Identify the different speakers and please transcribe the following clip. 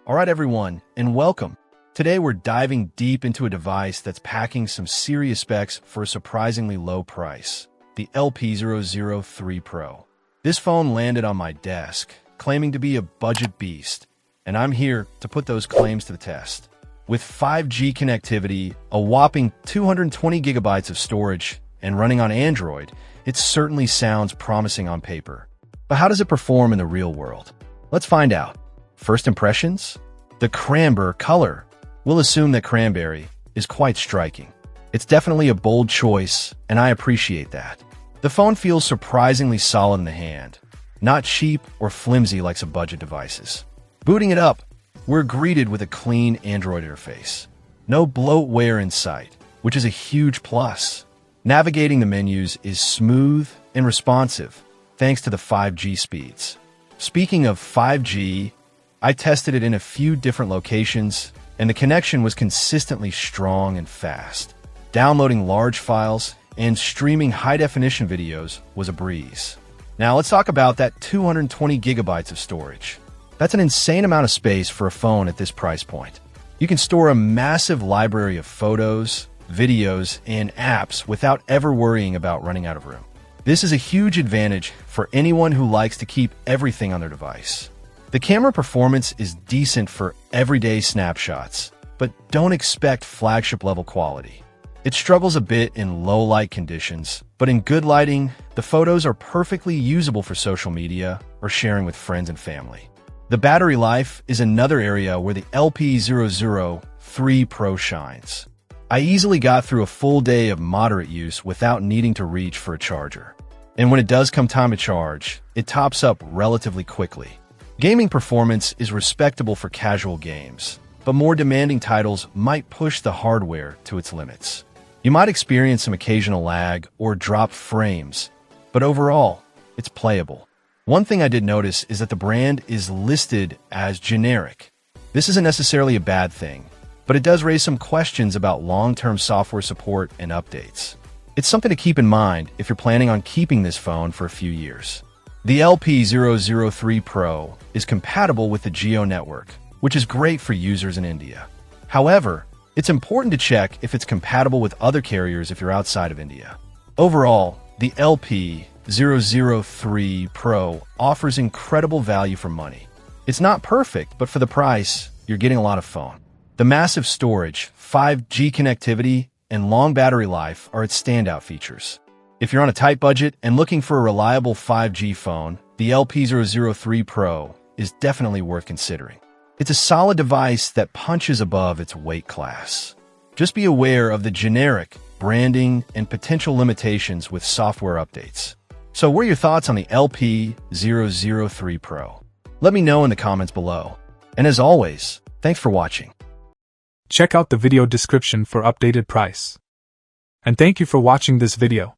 Speaker 1: Alright everyone, and welcome. Today we're diving deep into a device that's packing some serious specs for a surprisingly low price, the LP-003 Pro. This phone landed on my desk, claiming to be a budget beast, and I'm here to put those claims to the test. With 5G connectivity, a whopping 220 gigabytes of storage, and running on Android, it certainly sounds promising on paper. But how does it perform in the real world? Let's find out. First impressions? The cranberry color. We'll assume that cranberry is quite striking. It's definitely a bold choice, and I appreciate that. The phone feels surprisingly solid in the hand, not cheap or flimsy like some budget devices. Booting it up, we're greeted with a clean Android interface. No bloatware in sight, which is a huge plus. Navigating the menus is smooth and responsive, thanks to the 5G speeds. Speaking of 5G, I tested it in a few different locations, and the connection was consistently strong and fast. Downloading large files and streaming high-definition videos was a breeze. Now let's talk about that 220 gigabytes of storage. That's an insane amount of space for a phone at this price point. You can store a massive library of photos, videos, and apps without ever worrying about running out of room. This is a huge advantage for anyone who likes to keep everything on their device. The camera performance is decent for everyday snapshots, but don't expect flagship-level quality. It struggles a bit in low-light conditions, but in good lighting, the photos are perfectly usable for social media or sharing with friends and family. The battery life is another area where the LP-003 Pro shines. I easily got through a full day of moderate use without needing to reach for a charger. And when it does come time to charge, it tops up relatively quickly. Gaming performance is respectable for casual games, but more demanding titles might push the hardware to its limits. You might experience some occasional lag or dropped frames, but overall, it's playable. One thing I did notice is that the brand is listed as generic. This isn't necessarily a bad thing, but it does raise some questions about long-term software support and updates. It's something to keep in mind if you're planning on keeping this phone for a few years. The LP-003 Pro is compatible with the Jio network, which is great for users in India. However, it's important to check if it's compatible with other carriers if you're outside of India. Overall, the LP-003 Pro offers incredible value for money. It's not perfect, but for the price, you're getting a lot of phone. The massive storage, 5G connectivity, and long battery life are its standout features. If you're on a tight budget and looking for a reliable 5G phone, the LP-003 Pro is definitely worth considering. It's a solid device that punches above its weight class. Just be aware of the generic branding and potential limitations with software updates. So what are your thoughts on the LP-003 Pro? Let me know in the comments below. And as always, thanks for watching.
Speaker 2: Check out the video description for updated price. And thank you for watching this video.